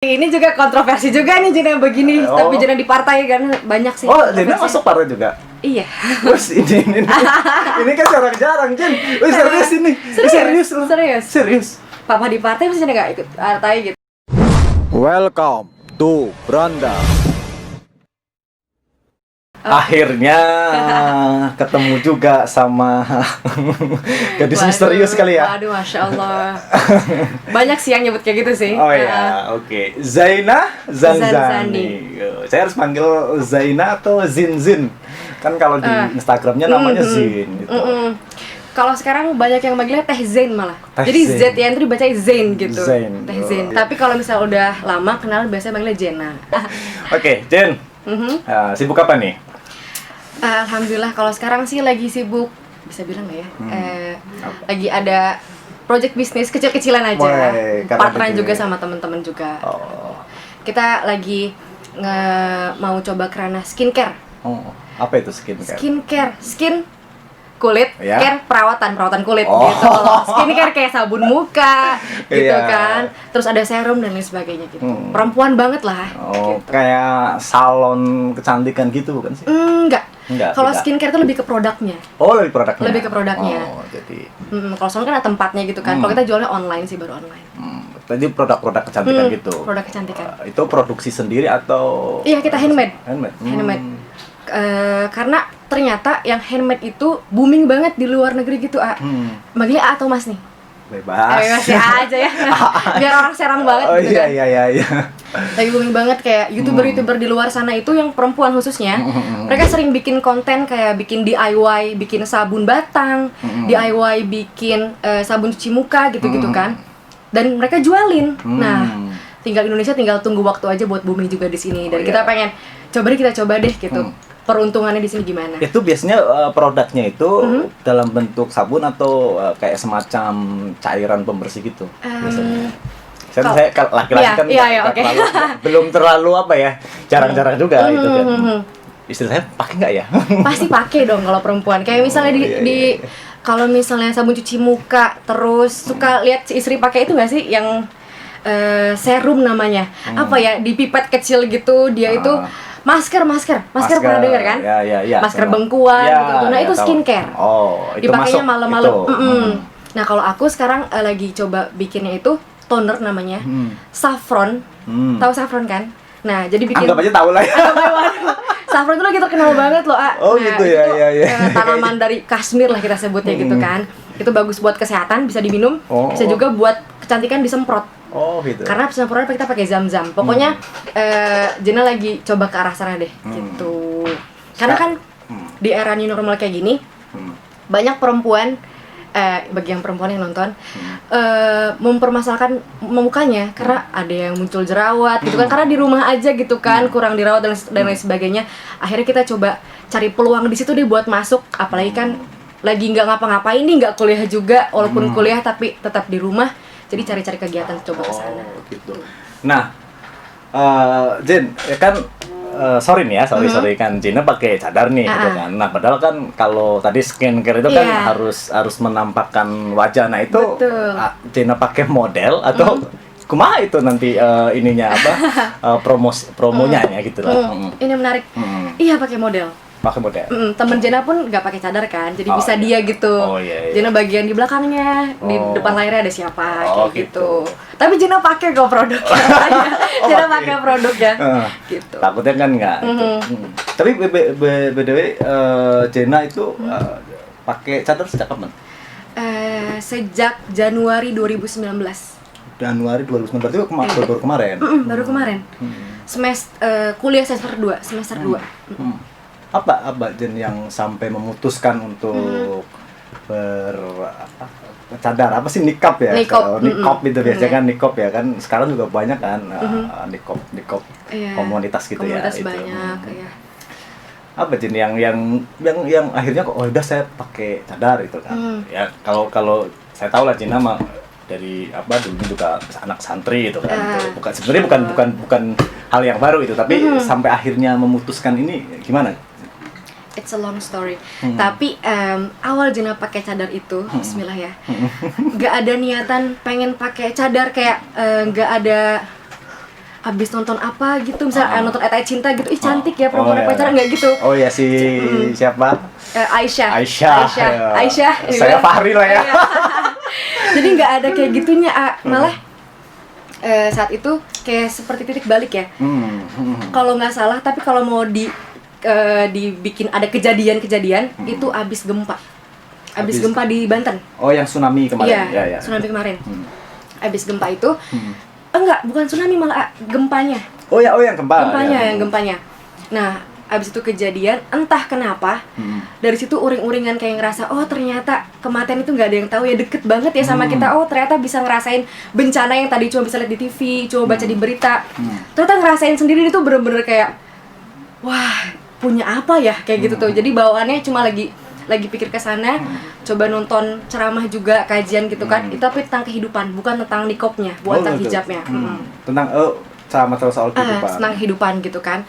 Ini juga kontroversi juga nih Jena begini, tapi Jena di partai kan banyak sih. Oh, Jena masuk partai juga? Iya. Terus ini kan jarang-jarang, Jen. Serius ini. Serius. Papa di partai pasti nggak ikut partai gitu. Welcome to Branda. Akhirnya ketemu juga sama gadis misterius kali ya. Waduh, Masya Allah. Banyak sih yang nyebut kayak gitu sih. Oh ya, oke. Zaina Zanzani. Saya harus panggil Zaina atau Zin. Kan kalau di Instagramnya namanya Zin gitu. Kalau sekarang banyak yang manggilnya Teh Zain malah. Teh Jadi Zain. Z yang itu dibaca Zain gitu. Zain. Teh Zain. Oh, iya. Tapi kalau misalnya udah lama kenal biasanya manggilnya Jena. Oke, Jen. Sibuk apa nih? Alhamdulillah kalau sekarang sih lagi sibuk, bisa bilang nggak ya? Lagi ada project bisnis kecil-kecilan aja. Partneran juga sama teman-teman juga. Oh. Kita lagi mau coba kerana skincare. Oh, apa itu skincare? Skin kulit, Ya. care perawatan kulit Oh. gitu loh. Skincare kayak sabun muka gitu Iya. kan. Terus ada serum dan lain sebagainya gitu. Perempuan banget lah Oh, gitu. kayak salon kecantikan gitu bukan sih? Enggak. Kalau tidak. skincare itu lebih ke produknya. Oh, lebih produknya. Lebih ke produknya. Oh, jadi Kalau salon kan ada tempatnya gitu kan. Kalau kita jualnya online sih, baru online. tadi produk-produk kecantikan gitu. Produk kecantikan. Itu produksi sendiri atau Iya, kita handmade. Handmade. Handmade. Karena ternyata yang handmade itu booming banget di luar negeri gitu, Manggilnya A atau Mas nih? Bebas. Masih A aja ya. Biar orang Serang banget Oh gitu iya kan. iya. Lagi booming banget kayak YouTuber di luar sana itu yang perempuan khususnya. Mereka sering bikin konten kayak bikin DIY, bikin sabun batang, DIY bikin sabun cuci muka gitu-gitu kan. Dan mereka jualin. Nah, tinggal Indonesia tinggal tunggu waktu aja buat booming juga di sini. Dan kita pengen kita coba deh gitu. Peruntungannya di sini gimana? Itu biasanya produknya itu dalam bentuk sabun atau kayak semacam cairan pembersih gitu biasanya. Saya laki-laki kan iya, oke. belum terlalu apa ya, jarang-jarang juga itu kan. Istri saya pakai nggak ya? Pasti pakai dong kalau perempuan. Kayak misalnya di kalau misalnya sabun cuci muka, terus suka lihat si istri pakai itu nggak sih yang serum namanya? Apa ya, di pipet kecil gitu, dia itu masker pernah dengar kan? Ya, masker bengkuan gitu. Nah, itu skincare. Oh, itu dipakainya masuk malam-malam. itu. Nah, kalau aku sekarang lagi coba bikinnya itu toner namanya. Saffron. Tahu saffron kan? Nah, jadi bikin Anggap aja tahu lah ya. saffron itu lagi terkenal banget loh, Oh, nah, gitu itu ya, tuh, ya. tanaman dari Kashmir lah kita sebutnya gitu kan. Itu bagus buat kesehatan, bisa diminum, bisa juga buat kecantikan disemprot. Oh, gitu. Karena semprotnya kita pakai zam-zam. Pokoknya Jena lagi coba ke arah sana deh gitu. Karena kan di era new normal kayak gini, banyak perempuan bagi yang perempuan yang nonton mempermasalahkan mukanya karena ada yang muncul jerawat gitu kan, karena di rumah aja gitu kan, kurang dirawat dan lain sebagainya. Akhirnya kita coba cari peluang di situ deh buat masuk, apalagi kan lagi nggak ngapa-ngapain nih, nggak kuliah juga, walaupun kuliah tapi tetap di rumah. Jadi cari-cari kegiatan coba ke sana. Oh, gitu. Nah, Jen, ya kan sorry nih ya, sorry kan Jena pakai cadar nih gitu kan. Nah, padahal kan kalau tadi skincare itu kan harus menampakkan wajah. Nah, itu Jena pakai model atau kumaha itu nanti ininya apa promonya ya gitu lah. Ini menarik. Iya, pakai model. Pakai model. Temen Jena pun nggak pakai cadar kan, jadi bisa dia gitu. Oh, iya. Jena bagian di belakangnya, di depan layarnya ada siapa kayak gitu. Tapi Jena pakai kok produknya. Jena pakai produknya. Gitu. Takutnya kan nggak. Gitu. Tapi BTW Jena itu pakai cadar sejak kapan? Sejak Januari 2019. Januari 2019 berarti baru kemarin. Baru kemarin. Kuliah semester 2. Apa Jen yang sampai memutuskan untuk cadar, apa sih, nikab ya? Nikab itu biasanya kan, nikab ya kan, sekarang juga banyak kan nikab komunitas gitu komunitas ya. Banyak ya. Apa Jen yang akhirnya kok udah saya pakai cadar itu kan. Ya kalau saya tahu lah Jen mah dari dulu juga anak santri itu kan. Sebenarnya bukan hal yang baru itu, tapi sampai akhirnya memutuskan ini gimana? It's a long story. Tapi awal Jena pakai cadar itu, Bismillah ya. Gak ada niatan pengen pakai cadar kayak gak ada abis nonton apa gitu, misalnya nonton Ayat Cinta gitu, ih cantik ya perempuan yang pacaran, nggak gitu. Oh ya si siapa? Aisyah. Ya. Saya Fahri lah ya. Jadi nggak ada kayak gitunya, malah saat itu kayak seperti titik balik ya. Kalau nggak salah, tapi kalau mau dibikin ada kejadian itu abis gempa. Abis gempa di Banten. Oh, yang tsunami kemarin. Iya, tsunami kemarin. Abis gempa itu enggak, bukan tsunami, malah gempanya. Oh yang gempa. Yang gempanya. Nah, abis itu kejadian, entah kenapa, dari situ uring-uringan kayak ngerasa, oh ternyata kematian itu nggak ada yang tahu ya, deket banget ya sama kita. Oh ternyata bisa ngerasain bencana yang tadi cuma bisa lihat di TV, cuma baca di berita. Ternyata ngerasain sendiri itu bener-bener kayak, wah punya apa ya kayak gitu tuh. Jadi bawaannya cuma lagi pikir ke sana, coba nonton ceramah juga, kajian gitu kan. Itu tapi tentang kehidupan, bukan tentang nikopnya, bukan tentang hijabnya. Tentang ceramah soal kehidupan. Tentang kehidupan gitu kan.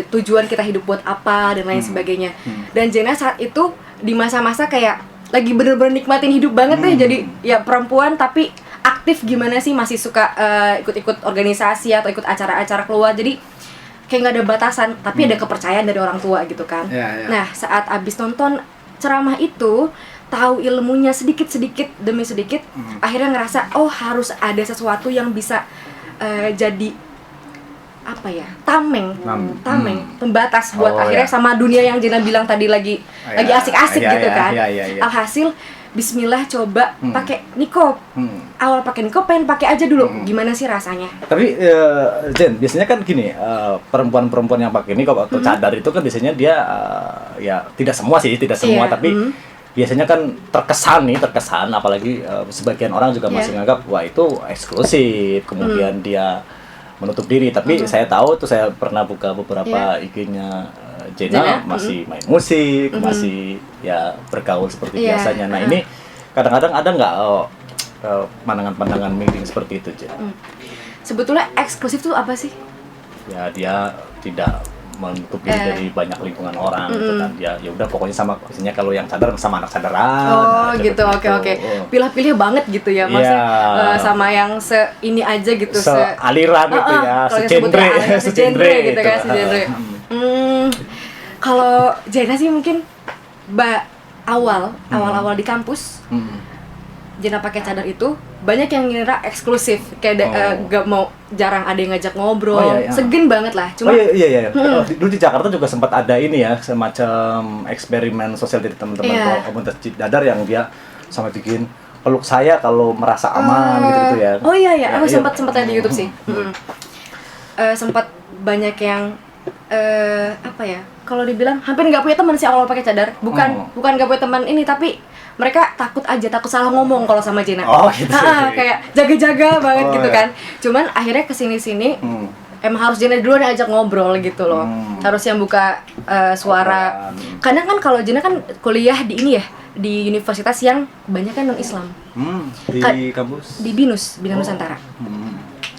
Tujuan kita hidup buat apa dan lain sebagainya. Dan Jena saat itu di masa-masa kayak lagi bener-bener nikmatin hidup banget deh. Jadi ya perempuan tapi aktif gimana sih, masih suka ikut-ikut organisasi atau ikut acara-acara keluar. Jadi kayak nggak ada batasan, tapi ada kepercayaan dari orang tua gitu kan. Nah saat abis nonton ceramah itu, tahu ilmunya sedikit demi sedikit, akhirnya ngerasa oh harus ada sesuatu yang bisa jadi apa ya, tameng, pembatas buat akhirnya sama dunia yang Jena bilang tadi lagi asik-asik gitu kan. Alhasil Bismillah coba pakai nikop. Awal pakai nikop, pengen pakai aja dulu. Gimana sih rasanya? Tapi Jen, biasanya kan gini, perempuan-perempuan yang pakai nikop atau cadar itu kan biasanya dia ya tidak semua, tapi biasanya kan terkesan apalagi sebagian orang juga masih nganggap wah itu eksklusif, kemudian dia menutup diri. Tapi saya tahu tuh, saya pernah buka beberapa IG-nya Jena, masih main musik, masih ya bergaul seperti biasanya. Nah ini kadang-kadang ada nggak pandangan-pandangan miring seperti itu, Jen? Sebetulnya eksklusif tuh apa sih? Ya dia tidak menutup diri dari banyak lingkungan orang gitu kan. Ya udah pokoknya sama, misalnya kalau yang cadar sama anak cadaran. Oh gitu, oke. Pilih-pilih banget gitu ya, maksudnya sama yang ini aja gitu, aliran gitu ya, segenre gitu kan, segenre. Kalau Jena sih mungkin awal di kampus, Jena pakai cadar itu banyak yang ngira eksklusif, kayak gak mau, jarang ada yang ngajak ngobrol, segen banget lah. Cuma dulu di Jakarta juga sempat ada ini ya, semacam eksperimen sosial dari teman-teman komunitas cadar yang dia sampai bikin peluk saya kalau merasa aman gitu ya. Aku sempat lihat di YouTube sih. Sempat banyak yang apa ya, kalau dibilang hampir nggak punya teman sih awal pakai cadar. Bukan nggak punya teman ini, tapi mereka takut salah ngomong kalau sama Jena. Gitu. Kayak jaga-jaga banget gitu kan. Cuman akhirnya kesini-sini emang harus Jena duluan yang ajak ngobrol gitu loh. Harus yang buka suara. Karena kan kalau Jena kan kuliah di ini ya, di universitas yang banyak kan non-Islam. Di kampus? Di BINUS, Bina Nusantara.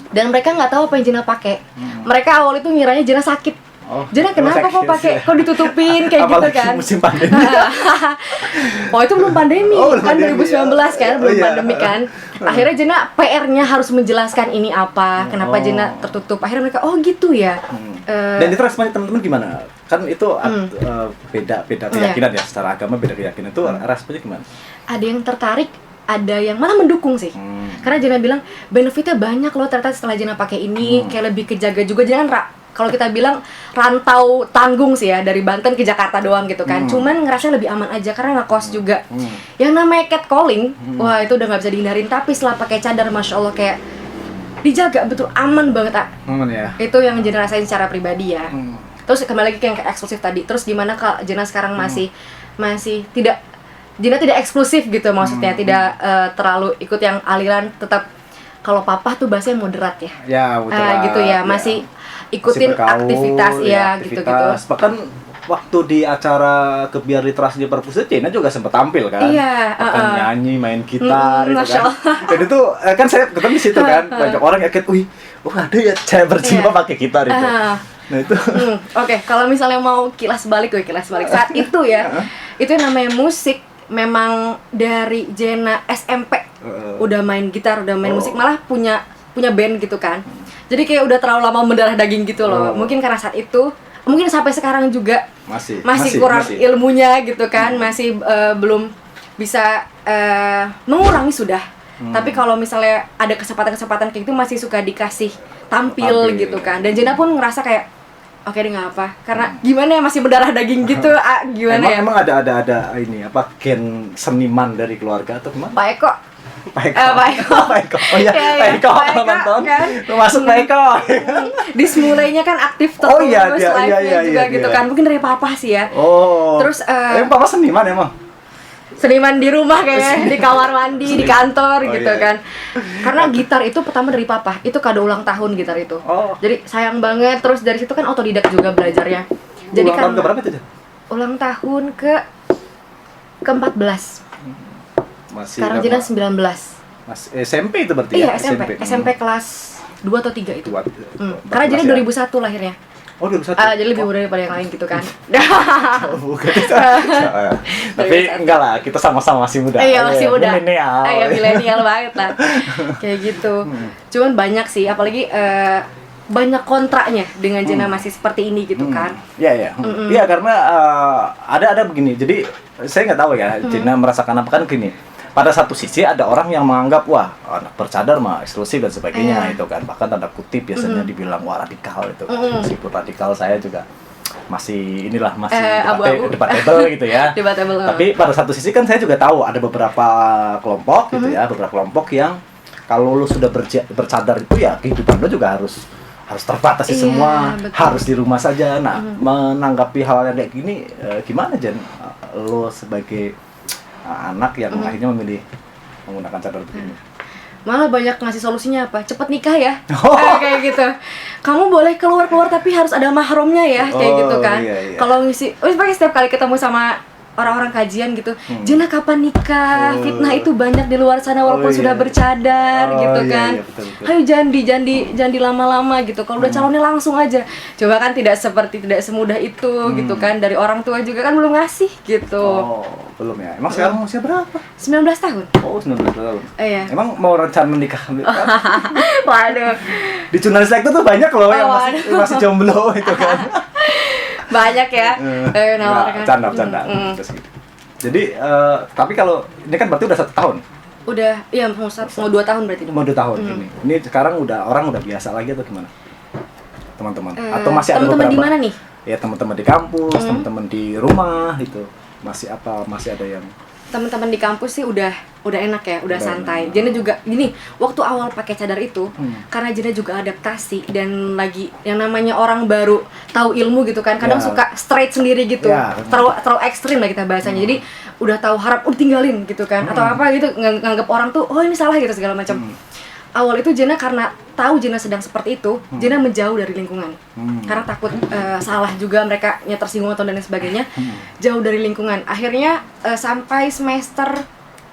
Dan mereka nggak tahu apa yang Jena pakai. Mereka awal itu ngiranya Jena sakit. Jena kenapa kok pakai, kok ditutupin kayak gitu kan? Musim pandemi. Itu belum pandemi, kan 2019 kan, belum pandemi kan. Akhirnya Jena PR-nya harus menjelaskan ini apa, kenapa Jena tertutup. Akhirnya mereka gitu ya. Dan itu responnya teman-teman gimana? Kan itu beda keyakinan ya, secara agama beda keyakinan. Itu responnya gimana? Ada yang tertarik, ada yang malah mendukung sih. Karena Jena bilang benefitnya banyak loh ternyata setelah Jena pakai ini, kayak lebih kejaga juga. Jena kan kalau kita bilang rantau tanggung sih ya, dari Banten ke Jakarta doang gitu kan. Cuman ngerasa lebih aman aja karena ngekos juga. Yang namanya catcalling, wah itu udah nggak bisa dihindarin. Tapi setelah pakai cadar, masya Allah kayak dijaga betul, aman banget. Aman ya. Itu yang Jena rasain secara pribadi ya. Terus kembali lagi ke yang eksklusif tadi. Terus gimana kalau Jena sekarang masih tidak, Jena tidak eksklusif gitu maksudnya, tidak terlalu ikut yang aliran, tetap kalau papa tuh bahasanya moderat ya. Ya, moderat. Gitu ya, masih ikutin aktivitas ya gitu-gitu. Bahkan waktu di acara Kebiar Literasi di Perpusat, Jena juga sempat tampil kan. Iya, nyanyi, main gitar gitu kan. Masya Allah. Dan itu kan saya ketemu di situ kan, banyak orang yang kayak, ada ya saya berjimpa pakai gitar itu. Nah itu. Oke, kalau misalnya mau kilas balik saat itu ya, itu namanya musik memang dari Jena SMP udah main gitar, udah main musik, malah punya band gitu kan. Jadi kayak udah terlalu lama mendarah daging gitu loh. Mungkin karena saat itu, mungkin sampai sekarang juga masih kurang ilmunya gitu kan, masih belum bisa mengurangi sudah. Tapi kalau misalnya ada kesempatan-kesempatan kayak gitu masih suka dikasih tampil gitu kan. Dan Jena pun ngerasa kayak oke deh nggak apa, karena gimana ya masih berdarah daging gitu, gimana emang ada ini apa gen seniman dari keluarga atau gimana? Pak Eko. Pak Eko. Oh iya, Pak Eko kalau nonton, kan? masuk Pak Eko. Di Semulainya kan aktif terus live-nya juga gitu kan, mungkin dari papa sih ya. Terus papa seniman emang? Seniman di rumah kayaknya, di kamar mandi, di kantor gitu kan. Karena gitar itu pertama dari papa, itu kado ulang tahun gitar itu. Jadi sayang banget, terus dari situ kan otodidak juga belajarnya. Jadi ulang tahun ke berapa itu? Ulang tahun ke-14. Sekarang Jena 19. SMP itu berarti ya? Iya, SMP kelas 2 atau 3 itu. Karena Jena 2001 lahirnya. Oh, 2001. Jadi lebih muda daripada yang lain gitu kan. Bukan itu. Tapi enggak lah, kita sama-sama masih muda. Iya, masih muda. Milenial. Iya, milenial banget lah. Kayak gitu. Cuman banyak sih, apalagi banyak kontraknya dengan Jena masih seperti ini gitu kan. Iya. Iya, karena ada begini. Jadi saya nggak tahu ya, Jena merasakan apa kan gini. Pada satu sisi ada orang yang menganggap wah anak bercadar mah eksklusif dan sebagainya itu kan, bahkan tanda kutip biasanya dibilang wah radikal itu kan. Meskipun radikal saya juga masih debatable gitu ya. Tapi pada satu sisi kan saya juga tahu ada beberapa kelompok gitu ya, beberapa kelompok yang kalau lu sudah bercadar itu ya kehidupan lu juga harus terbatasi semua, harus di rumah saja. Nah, menanggapi hal yang kayak gini gimana Jen? Lu sebagai anak yang akhirnya memilih menggunakan cadar begini. Malah banyak ngasih solusinya apa? Cepet nikah ya. Kayak gitu. Kamu boleh keluar tapi harus ada mahramnya ya, kayak gitu kan. Iya. Kalau ngisi, pakai setiap kali ketemu sama orang-orang kajian gitu, Jena kapan nikah? Fitnah itu banyak di luar sana walaupun sudah bercadar gitu kan. Betul. Ayo jangan lama-lama gitu. Kalau udah calonnya langsung aja. Coba kan tidak semudah itu gitu kan. Dari orang tua juga kan belum ngasih gitu. Belum ya. Emang sekarang usia berapa? 19 tahun. 19 tahun. Iya. Emang mau rencana nikah? Waduh. Di jurnalis itu tuh banyak loh yang masih jomblo itu kan. Banyak ya. Nawarkan. Canda. Terus gitu. Jadi tapi kalau ini kan berarti udah 1 tahun. Udah, iya mau 2 tahun berarti. Mau 2 tahun ini. Ini sekarang orang udah biasa lagi atau gimana? Teman-teman. Atau masih ada beberapa? Teman-teman di mana nih? Ya teman-teman di kampus, teman-teman di rumah gitu. Masih ada yang teman-teman di kampus sih udah enak ya, udah santai. Jena juga gini, waktu awal pakai cadar itu karena Jena juga adaptasi dan lagi yang namanya orang baru tahu ilmu gitu kan, kadang suka straight sendiri gitu, terlalu ekstrim lah kita bahasanya. Jadi udah tahu harap tinggalin gitu kan, atau apa gitu, nganggap orang tuh oh ini salah gitu segala macam. Awal itu Jena karena tahu Jena sedang seperti itu, Jena menjauh dari lingkungan karena takut salah juga, mereka tersinggung atau dan lain sebagainya. Jauh dari lingkungan. Akhirnya sampai semester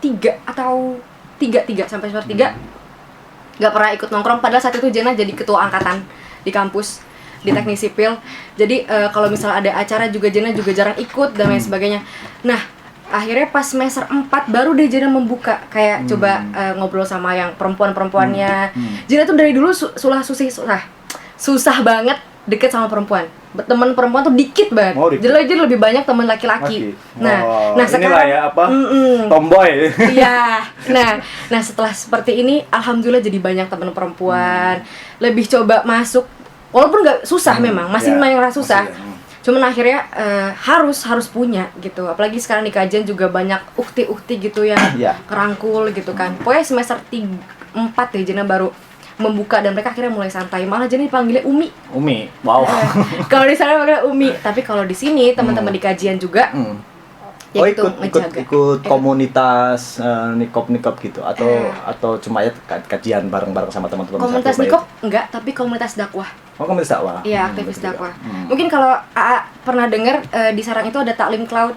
3 atau 3 sampai semester 3 nggak pernah ikut nongkrong. Padahal saat itu Jena jadi ketua angkatan di kampus di teknik sipil. Jadi kalau misalnya ada acara juga Jena juga jarang ikut dan lain sebagainya. Nah, akhirnya pas semester 4 baru deh Jena membuka kayak coba ngobrol sama yang perempuan-perempuannya. Jena tuh dari dulu susah banget deket sama perempuan. Temen perempuan tuh dikit banget. Jadi lebih banyak temen laki-laki. Nah sekarang ya apa? Tomboy. Iya. Nah setelah seperti ini alhamdulillah jadi banyak temen perempuan. Lebih coba masuk walaupun nggak susah memang, masih ngerasa susah. Cuman akhirnya harus punya gitu. Apalagi sekarang di kajian juga banyak ukti-ukti gitu yang kerangkul gitu kan. Pokoknya semester 4 ya Jena baru membuka dan mereka akhirnya mulai santai. Malah Jena dipanggilnya Umi. Wow. Kalau di sana panggilnya Umi, tapi kalau di sini teman-teman di kajian juga ikut komunitas nikop gitu atau cuma ya kajian bareng-bareng sama teman-teman. Komunitas nikop enggak, tapi komunitas dakwah. Komunitas dakwah. Iya, aktivis dakwah. Mungkin kalau AA pernah dengar di Sarang itu ada Taklim Cloud.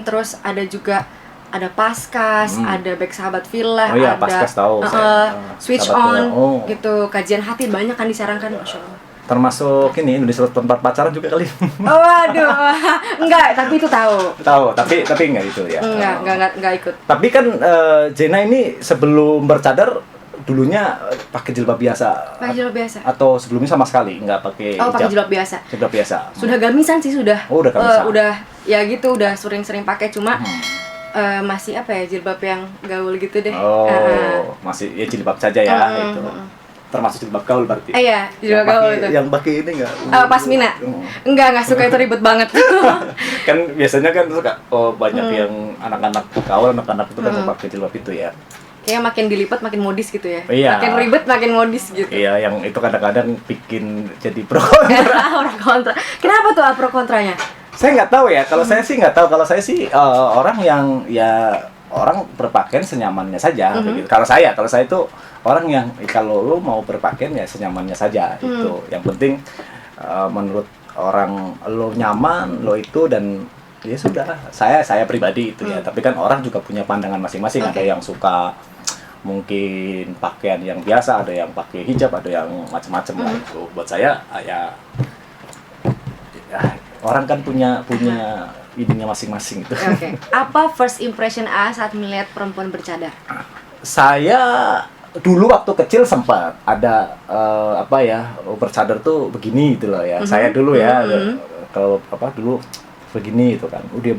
Terus ada juga ada Paskas, ada Baik Sahabat Villa, ada Paskas tahu. Switch On gitu, kajian hati banyak kan di Sarang kan, Masya Allah. Termasuk ini Indonesia Tempat Pacaran juga kali. Waduh. Enggak, tapi itu tahu. Tapi enggak itu ya. Enggak ikut. Tapi kan Jena ini sebelum bercadar dulunya pakai jilbab biasa. Pakai jilbab biasa. Atau sebelumnya sama sekali nggak pakai Oh, pakai hijab? jilbab biasa. Jilbab biasa. Sudah gamisan sih sudah. Oh, udah gamisan. Udah ya gitu, udah sering-sering pakai cuma masih apa ya, jilbab yang gaul gitu deh. Oh, masih ya jilbab saja ya itu. Termasuk jilbab gaul berarti. Iya, jilbab gaul itu. Yang pakai ini enggak? Pasmina. Enggak suka, itu ribet banget. Kan biasanya kan suka banyak yang anak-anak gaul, anak-anak itu kan pakai jilbab itu ya. Kayaknya makin dilipat makin modis gitu ya. Iya. Makin ribet makin modis gitu. Iya, yang itu kadang-kadang bikin jadi pro kontra. Pro kontra. Kenapa tuh pro kontranya? Saya nggak tahu ya. Kalau saya sih nggak tahu. Kalau saya sih orang yang ya orang berpakaian senyamannya saja. Gitu. Kalau saya itu orang yang kalau lo mau berpakaian ya senyamannya saja. Itu yang penting menurut orang lo nyaman lo itu, dan ya sudah. Saya pribadi itu ya. Tapi kan orang juga punya pandangan masing-masing. Ada yang suka mungkin pakaian yang biasa, ada yang pakai hijab, ada yang macam-macam lah itu. Buat saya ya orang kan punya ininya masing-masing gitu. Oke. Apa first impression saat melihat perempuan bercadar? Saya dulu waktu kecil sempat ada bercadar tuh begini gitu loh ya. Saya dulu ya kalau dulu begini itu kan. Udah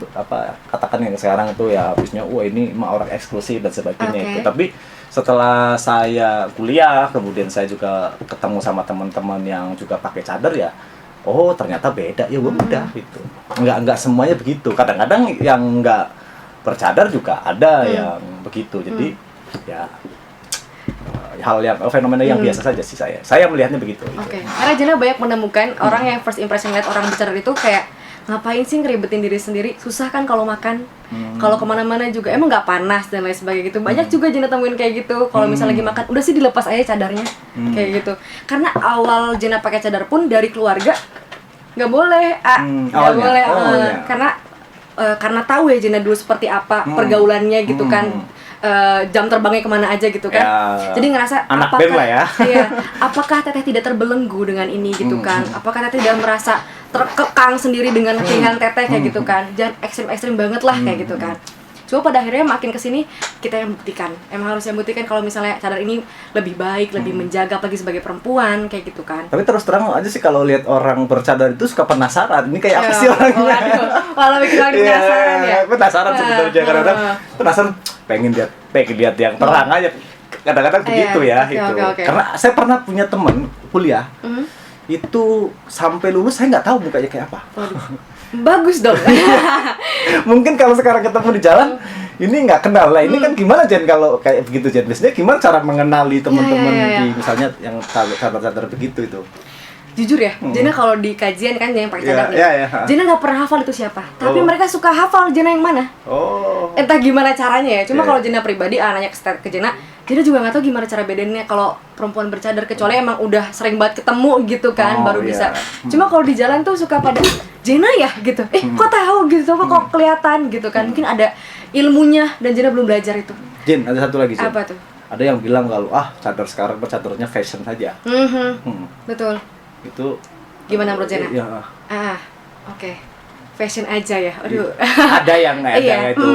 katakan yang sekarang itu ya habisnya ini mah orang eksklusif dan sebagainya itu. Tapi setelah saya kuliah, kemudian saya juga ketemu sama teman-teman yang juga pakai cadar ya. Oh, ternyata beda ya, udah gitu. Enggak semuanya begitu. Kadang-kadang yang enggak bercadar juga ada yang begitu. Jadi ya hal yang fenomena yang biasa saja sih saya melihatnya begitu. Oke. Karena Jana banyak menemukan orang yang first impression lihat orang bercadar itu kayak ngapain sih ngeribetin diri sendiri, susah kan kalau makan, kalau kemana-mana juga emang nggak panas dan lain sebagainya gitu. Banyak juga Jana temuin kayak gitu. Kalau misalnya lagi makan, udah sih dilepas aja cadarnya kayak gitu. Karena awal Jana pakai cadar pun dari keluarga nggak boleh, nggak boleh, karena tahu ya Jana dulu seperti apa pergaulannya gitu kan. Jam terbangnya kemana aja gitu kan ya, jadi ngerasa anak band lah ya. Iya, apakah teteh tidak terbelenggu dengan ini gitu kan, apakah teteh tidak merasa terkekang sendiri dengan pilihan teteh kayak gitu kan, jangan ekstrim banget lah kayak gitu kan. Cuma pada akhirnya makin kesini kita yang buktikan, emang harus yang buktikan kalau misalnya cadar ini lebih baik, lebih menjaga apalagi sebagai perempuan kayak gitu kan. Tapi terus terang aja sih kalau lihat orang bercadar itu suka penasaran, ini kayak apa sih orangnya? Walau bikin orang penasaran ya. Penasaran sebenarnya, kadang-kadang penasaran pengen lihat yang terang aja. Kadang-kadang begitu ya itu. Karena saya pernah punya teman kuliah itu sampai lulus saya nggak tahu mukanya kayak apa. Bagus dong. Mungkin kalau sekarang ketemu di jalan ini nggak kenal lah. Ini kan gimana Jen kalau kayak begitu Jen? Biasanya gimana cara mengenali teman-teman di misalnya yang cadar-cadar begitu itu? Jujur ya, Jana kalau di kajian kan yang pakai cadar nih. Jana nggak pernah hafal itu siapa. Tapi mereka suka hafal Jana yang mana. Entah gimana caranya ya. Cuma kalau Jana pribadi nanya ke Jana juga nggak tahu gimana cara bedainnya kalau perempuan bercadar, kecuali emang udah sering banget ketemu gitu kan baru bisa. Cuma kalau di jalan tuh suka pada Jana ya gitu. Kok tahu gitu, kok kelihatan gitu kan. Mungkin ada ilmunya dan Jana belum belajar itu. Jen, ada satu lagi Jen. Apa tuh? Ada yang bilang kalau cadar sekarang bercadarnya fashion saja. Betul. Itu gimana menurut Jana? Ya. Oke. Fashion aja ya. Aduh. Ada yang nggak ada itu.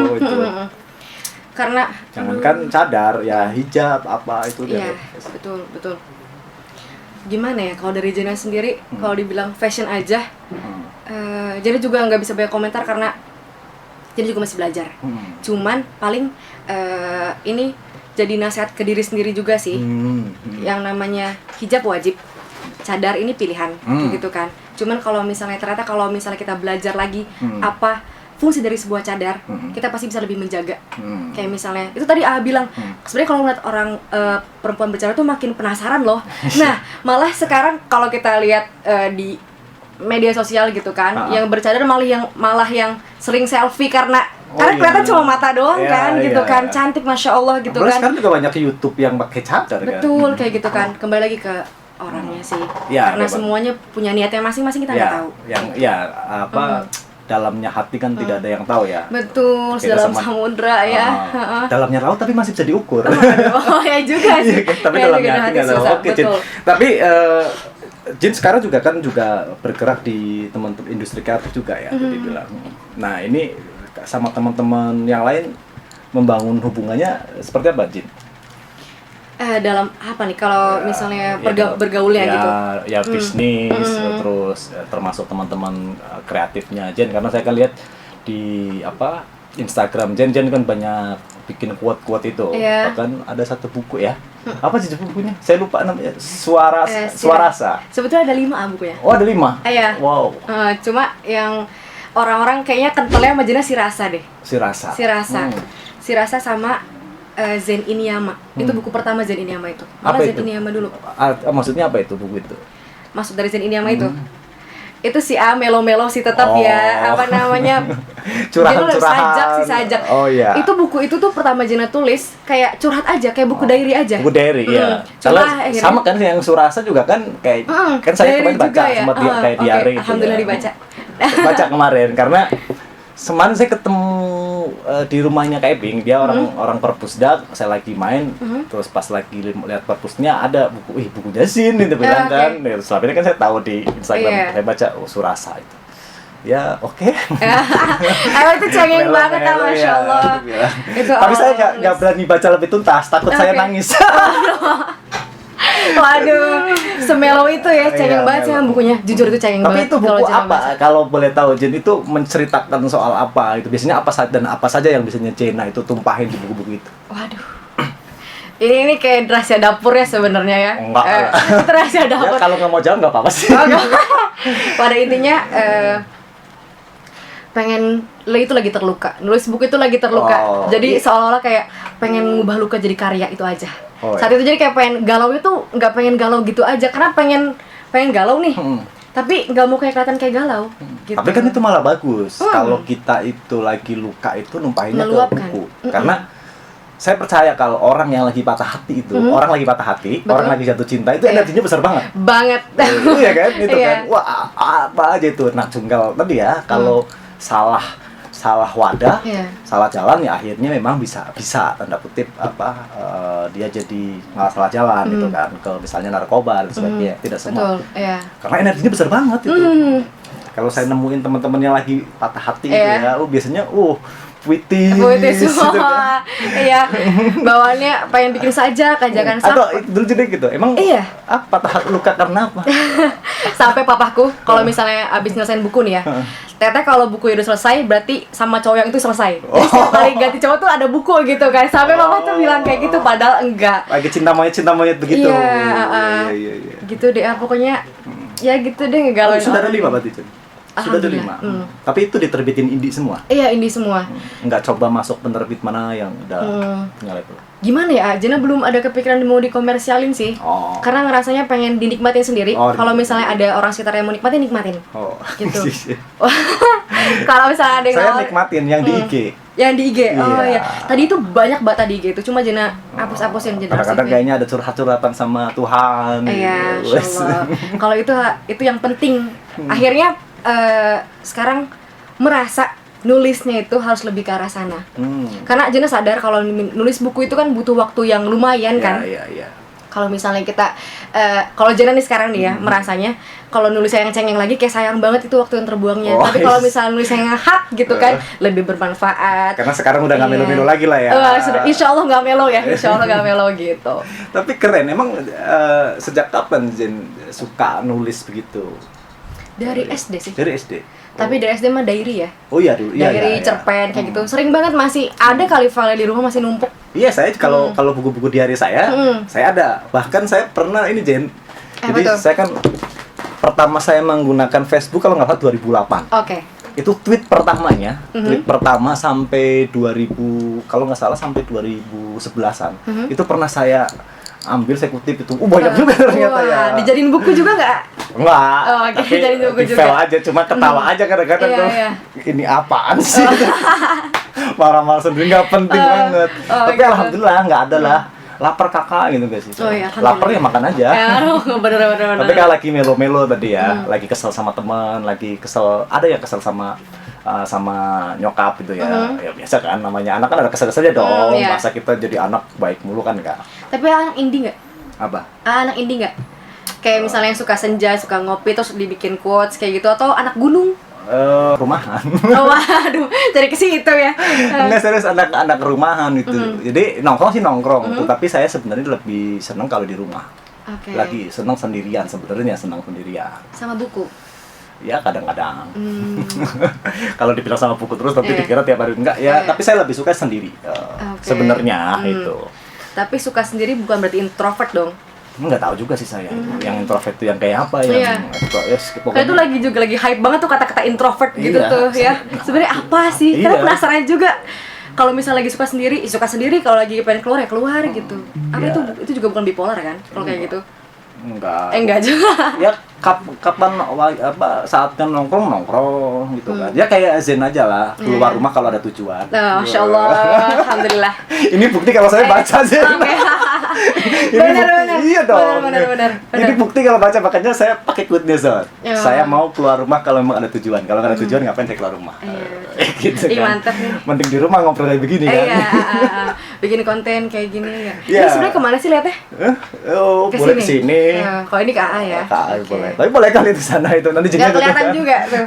Karena jangankan cadar ya, hijab apa itu iya, betul. Gimana ya kalau dari Jana sendiri, kalau dibilang fashion aja, Jana juga nggak bisa banyak komentar karena Jana juga masih belajar. Cuman paling ini jadi nasihat ke diri sendiri juga sih. Yang namanya hijab wajib, cadar ini pilihan gitu kan. Cuman kalau misalnya kita belajar lagi apa fungsi dari sebuah cadar, kita pasti bisa lebih menjaga. Kayak misalnya itu tadi bilang, sebenarnya kalau ngeliat orang perempuan bercadar tuh makin penasaran loh. Nah, malah sekarang kalau kita lihat di media sosial gitu kan, yang bercadar malah yang sering selfie karena kelihatan cuma mata doang gitu kan, cantik masya Allah gitu kan. Sekarang juga banyak YouTube yang pakai cadar kan. Betul kayak gitu kan. Kembali lagi ke orangnya sih, karena semuanya punya niatnya masing-masing, kita nggak tahu. Dalamnya hati kan tidak ada yang tahu ya. Betul, dalam samudra ya. Dalamnya laut tapi masih bisa diukur. Ya juga sih. Tapi dalamnya hati nggak tahu. Oke, Jin. Tapi Jin sekarang juga bergerak di teman-teman industri kreatif juga ya, tadi bilang. Nah, ini sama teman-teman yang lain membangun hubungannya seperti apa, Jin? Dalam apa nih kalau misalnya Ya, bergaulnya ya, gitu? ya bisnis, terus termasuk teman-teman kreatifnya Jen, karena saya kan lihat di Instagram Jen kan banyak bikin quote-quote itu. Iya. Bahkan ada satu buku ya. Apa sih bukunya? Saya lupa namanya. Suarasa. Sebetulnya ada 5 bukunya. Oh, ada 5. Iya. Wow. Cuma yang orang-orang kayaknya kentalnya sama jenis Sirasa deh. Sirasa. Sirasa sama Zen Iniyama. Itu buku pertama Zen Iniyama itu. Apa Malah Zen itu? Iniyama dulu. Maksudnya apa itu buku itu? Maksud dari Zen Iniyama itu. Itu si A melo-melo sih tetap ya, apa namanya? Curhat-curhat. sajak. Oh iya. Itu buku itu tuh pertama Jena tulis kayak curhat aja, kayak buku diary aja. Buku diary ya. Cuma Soalnya akhirnya- sama kan yang Surasa juga kan kayak kan saya diary kemarin baca juga ya? sempat dia kayak Oke, diary gitu alhamdulillah ya. dibaca. Baca kemarin karena semalam saya ketemu di rumahnya Kak Ebing, dia orang perpusda, saya lagi main, terus pas lagi lihat perpusnya ada buku, bukunya Zin itu bilang Oke. kan. Ya, selama ini kan saya tahu di Instagram, Iya. saya baca Surasa itu. Ya oke. Emang itu cengeng Melo-melo, banget kan, Masya ya, Allah. dia bilang. Itu Tapi saya awal nggak nulis. berani baca lebih tuntas, takut saya Oke. nangis. Waduh, semelo itu ya, cengeng Iya, banget sih melo. bukunya. Jujur itu cengeng Tapi banget. itu buku kalau Jena apa? baca. Kalau boleh tahu, Jen, itu menceritakan soal apa? Itu biasanya apa dan apa saja yang biasanya Jena itu tumpahin di buku-buku itu? Waduh. Ini kayak rahasia dapur ya sebenarnya ya. Enggak. Itu rahasia Ya dapur. kalau nggak mau jawab nggak apa-apa sih. Oh, enggak. Pada intinya pengen lo itu lagi terluka, nulis buku itu lagi terluka, Oh, jadi iya. seolah-olah kayak pengen ngubah luka jadi karya itu aja. Oh, Saat itu jadi kayak pengen galau itu nggak pengen galau gitu aja, karena pengen galau nih, tapi nggak mau kayak kelihatan kayak galau. Gitu. Tapi kan itu malah bagus. Kalau kita itu lagi luka itu numpahinnya ke Meluapkan. buku. Karena saya percaya kalau orang yang lagi patah hati itu, orang lagi patah hati, Betul. orang lagi jatuh cinta itu Iya. energinya besar banget. banget. Iya kan? Itu Iya. kan. Wah, apa aja itu. Nah, junggal tadi ya, kalau salah wadah, Iya. salah jalan ya akhirnya memang bisa tanda kutip dia jadi malah salah jalan gitu kan, ke misalnya narkoba dan sebagainya. Tidak semua. Betul, iya. Karena energinya besar banget itu. Kalau saya nemuin teman-teman yang lagi patah hati gitu Iya. ya, biasanya puitis Puitis gitu kan. semua. Iya. Bawaannya pengen bikin sajak, ajakan Atau sak. dulu jadi gitu. Emang Iya. patah luka karena apa? Sampai papaku kalau misalnya abis nyelesain buku nih ya, teteh kalau buku udah selesai berarti sama cowok yang itu selesai. Jadi setiap kali ganti cowok tuh ada buku gitu kan. Sampai papa tuh bilang kayak gitu padahal enggak. Lagi cinta monyet begitu. Iya, Iya. Gitu deh, pokoknya ya gitu deh ngegalauin Sudah ada orang. 5 berarti, Cun? Sudah ada 5. Alhamdulillah. Tapi itu diterbitin indie semua. Iya, indie semua. Nggak coba masuk penerbit mana yang udah punya label. Gimana ya, Jena belum ada kepikiran mau dikomersialin sih. Oh. Karena ngerasanya pengen dinikmatin sendiri. Oh, Kalau dinikmatin. misalnya ada orang sekitar yang mau nikmatin, nikmatin. Oh. Gitu. Kalau misalnya ada yang Saya mau- nikmatin yang di IG. Yang di IG, oh Iya. iya. Tadi itu banyak banget tadi IG itu, cuma Jena hapus-hapusin Jena. Kadang-kadang arsipin. kayaknya ada curhat-curhatan sama Tuhan. Iya, gitu. Insya Allah. Kalau itu yang penting. Akhirnya sekarang merasa nulisnya itu harus lebih ke arah sana. Karena Jena sadar kalau nulis buku itu kan butuh waktu yang lumayan kan. Iya. Kalau misalnya kita, kalau Jena nih sekarang nih ya, merasanya kalau nulis yang cengeng lagi kayak sayang banget itu waktu yang terbuangnya. Oh, Tapi kalau misalnya nulis yang hak gitu kan, lebih bermanfaat. Karena sekarang udah nggak Iya. melo-melo lagi lah ya. Sudah, insya Allah nggak melo ya, insya Allah nggak melo gitu. Tapi keren, emang sejak kapan Jen suka nulis begitu? Dari SD sih. Dari SD. Tapi dari SD mah diary ya. Oh iya dulu. Iya, Diary, iya. cerpen kayak gitu. Sering banget masih ada kali file di rumah masih numpuk. Iya, saya kalau buku-buku diary saya ada. Bahkan saya pernah ini Jen. Jadi tuh? saya kan pertama saya menggunakan Facebook kalau nggak salah 2008. Oke. Itu tweet pertamanya, tweet pertama sampai 2000 kalau nggak salah sampai 2011-an. Itu pernah saya ambil, saya kutip itu. Banyak juga ternyata ya. Wah, dijadiin buku juga nggak? Enggak, Oh, oke, tapi jadi buku di juga. file aja, cuma ketawa aja kadang-kadang Iya, tuh. iya. Ini apaan sih? Marah-marah sendiri nggak penting banget. Tapi gitu. alhamdulillah nggak ada lah. Lapar kakak gitu guys sih. Oh, iya, alhamdulillah. Lapar ya makan aja. Ya, bener. Tapi kalau lagi melo-melo tadi ya, lagi kesel sama teman, lagi kesel, ada yang kesel sama nyokap gitu ya. Ya biasa kan, namanya anak kan ada kesel-keselnya dong. Iya. Masa kita jadi anak baik mulu kan Kak? Tapi anak indie nggak? Apa? Anak indie nggak? Kayak misalnya yang suka senja, suka ngopi, terus dibikin quotes kayak gitu, atau anak gunung? rumahan. Oh, waduh, cari ke situ ya. Nggak serius, anak rumahan itu. Jadi nongkrong sih nongkrong, tapi saya sebenarnya lebih seneng kalau di rumah. Oke. Lagi seneng sendirian sebenarnya, seneng sendirian. Sama buku. Ya kadang-kadang. Kalau dibilang sama buku terus tapi dikira tiap hari enggak ya, tapi saya lebih suka sendiri. Sebenarnya itu. Tapi suka sendiri bukan berarti introvert dong. Nggak tahu juga sih saya yang introvert itu yang kayak apa yang Kayak itu lagi hype banget tuh kata-kata introvert gitu tuh ya. Sebenarnya apa sih? Karena penasaran juga. Kalau misalnya lagi suka sendiri, kalau lagi pengen keluar ya keluar gitu. Apa itu juga bukan bipolar kan? Kalau kayak gitu. Enggak juga. Ya kapan saatnya nongkrong gitu kan. Ya kayak zen aja lah, keluar rumah kalau ada tujuan. Masya Allah, alhamdulillah. Ini bukti kalau saya baca zen. Benar. Iya dong. Benar. Ini bukti kalau baca, makanya saya pakai quote-nya Zon. Saya mau keluar rumah kalau memang ada tujuan. Kalau nggak ada tujuan ngapain saya keluar rumah? Gitu kan. Mantap nih. Mending di rumah ngobrol kayak begini kan. Bikin konten kayak gini ya. Ini sebenarnya kemana sih lihatnya? Boleh kesini. Kalau ini ke AA ya. Ke AA boleh. Tapi boleh kali di sana itu nanti nggak kelihatan juga tuh.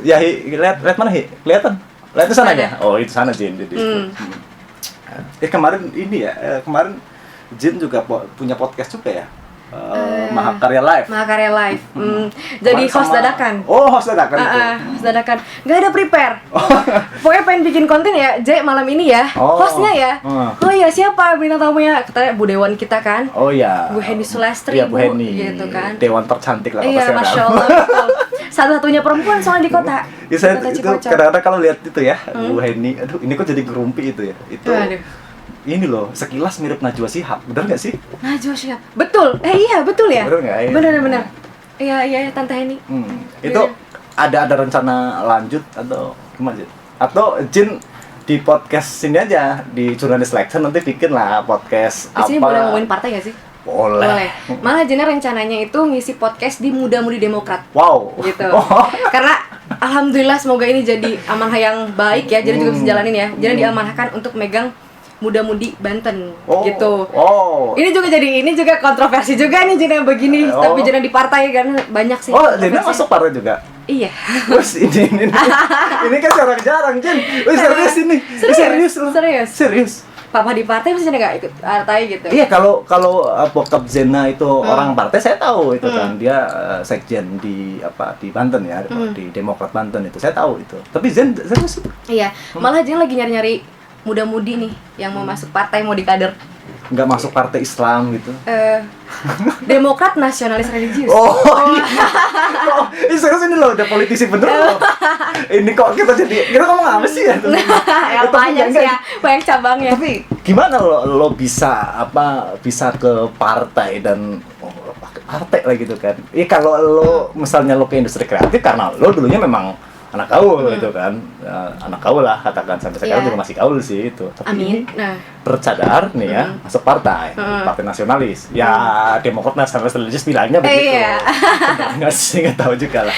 Ya lihat mana kelihatan. Lihat di sana ya. Oh itu sana Jin. Jadi. Kemarin ini ya kemarin Jin juga punya podcast juga ya. Mahakarya Live. Jadi host dadakan. Host dadakan itu. Host dadakan. Gak ada prepare. Pokoknya pengen bikin konten ya, J malam ini ya. Hostnya ya. Oh iya, siapa bintang tamunya? Katanya Bu Dewan kita kan. Oh iya. Bu Heni Sulastri. Iya, Bu Heni. Gitu kan. Dewan tercantik lah. Iya, Masya Allah. Satu-satunya perempuan soalnya di kota. Iya, saya itu kadang-kadang kalau lihat itu ya, Bu Heni. Aduh, ini kok jadi gerumpi itu ya. Itu. Ini loh, sekilas mirip Najwa Shihab, bener nggak sih? Najwa Shihab, betul. Iya betul ya. Bener nggak? Bener. Iya Tante Heni. Itu ada rencana lanjut atau gimana sih? Atau Jin di podcast sini aja di Jurnalis Selection nanti bikin lah podcast di sini apa? boleh ngomongin partai nggak sih? Boleh. Malah Jina rencananya itu ngisi podcast di Muda-Mudi Demokrat. Wow. Gitu. Karena alhamdulillah semoga ini jadi amanah yang baik ya. Jadi juga bisa jalanin ya. Jina diamanahkan untuk megang Muda-Mudi Banten gitu. Ini juga kontroversi juga nih Jina begini, tapi Jina di partai kan banyak sih. Jina masuk partai juga. Iya. Terus ini kan jarang Jin. Serius. Papa di partai pasti nggak ikut partai gitu. Iya, kalau bokap Zena itu orang partai saya tahu itu kan dia sekjen di Banten ya, di Demokrat Banten itu saya tahu itu. Tapi Zen serius itu. Iya, malah Zen lagi nyari-nyari muda-mudi nih yang mau masuk partai, mau dikader. Nggak masuk partai Islam gitu. Demokrat nasionalis religius. Ini serius ini loh, udah politisi bener loh. Ini kok kita ngomong apa sih ya? Ya banyak sih ya, banyak cabangnya. Tapi gimana lo bisa ke partai dan partai lah gitu kan? Iya kalau lo misalnya lo ke industri kreatif karena lo dulunya memang anak gaul gitu kan, anak gaul lah katakan, sampai sekarang juga masih gaul sih itu. Tapi Amin. Bercadar nih ya, masuk partai nasionalis. Ya Demokrat nasionalis religius bilangnya begitu. Nggak sih, nggak tahu juga lah.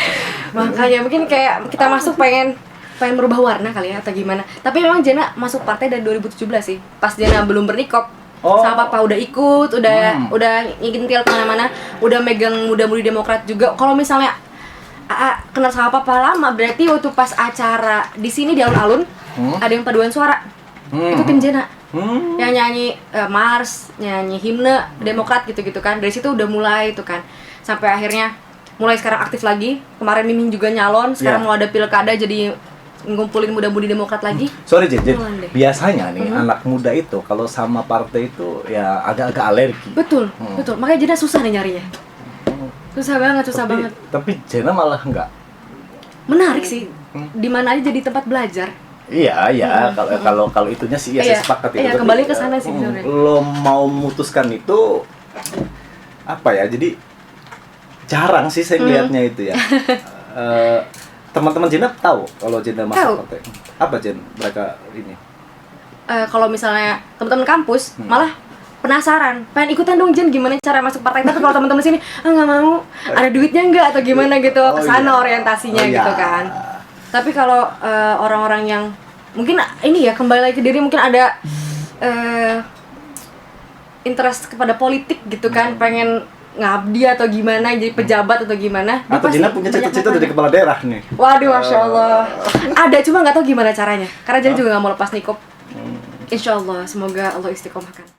Makanya mungkin kayak kita masuk pengen merubah warna kali ya atau gimana. Tapi memang Jana masuk partai dari 2017 sih. Pas Jana belum bernikop. Sama papa udah ikut, udah ngintil kemana-mana, udah megang Muda-Mudi Demokrat juga. Kalau misalnya kenal sama papa lama, berarti waktu pas acara di sini di alun-alun ada yang paduan suara. Itu tim Jena. Yang nyanyi Mars, nyanyi himne Demokrat gitu-gitu kan. Dari situ udah mulai itu kan. Sampai akhirnya mulai sekarang aktif lagi. Kemarin Miming juga nyalon, sekarang mau ada pilkada jadi ngumpulin Muda-Mudi Demokrat lagi. Sorry Jen, biasanya nih anak muda itu kalau sama partai itu ya agak-agak alergi. Betul. Makanya Jena susah nih nyarinya. Susah banget. Tapi Jena malah enggak. Menarik sih. Di mana aja jadi tempat belajar. Iya. Kalau itunya sih ya saya sepakat itu. Iya, kembali ke sana sih sebenarnya. Lo mau memutuskan itu apa ya? Jadi jarang sih saya lihatnya itu ya. Teman-teman Jena tahu kalau Jena masuk partai. Apa Jen mereka ini? Kalau misalnya teman-teman kampus malah penasaran, pengen ikutan dong Jen gimana cara masuk partai. Tapi kalau teman-teman sini nggak mau, ada duitnya nggak atau gimana gitu, kesana orientasinya gitu kan. Tapi kalau orang-orang yang mungkin ini ya kembali lagi ke diri, mungkin ada interest kepada politik gitu kan, pengen ngabdi atau gimana, jadi pejabat atau gimana. Dia Atau pasti Jina punya banyak cita-cita yang jadi tanya. kepala daerah nih. Waduh, Masya Allah. Ada, cuma nggak tahu gimana caranya. Karena Jina juga nggak mau lepas nikop. Insya Allah, semoga Allah istiqomahkan.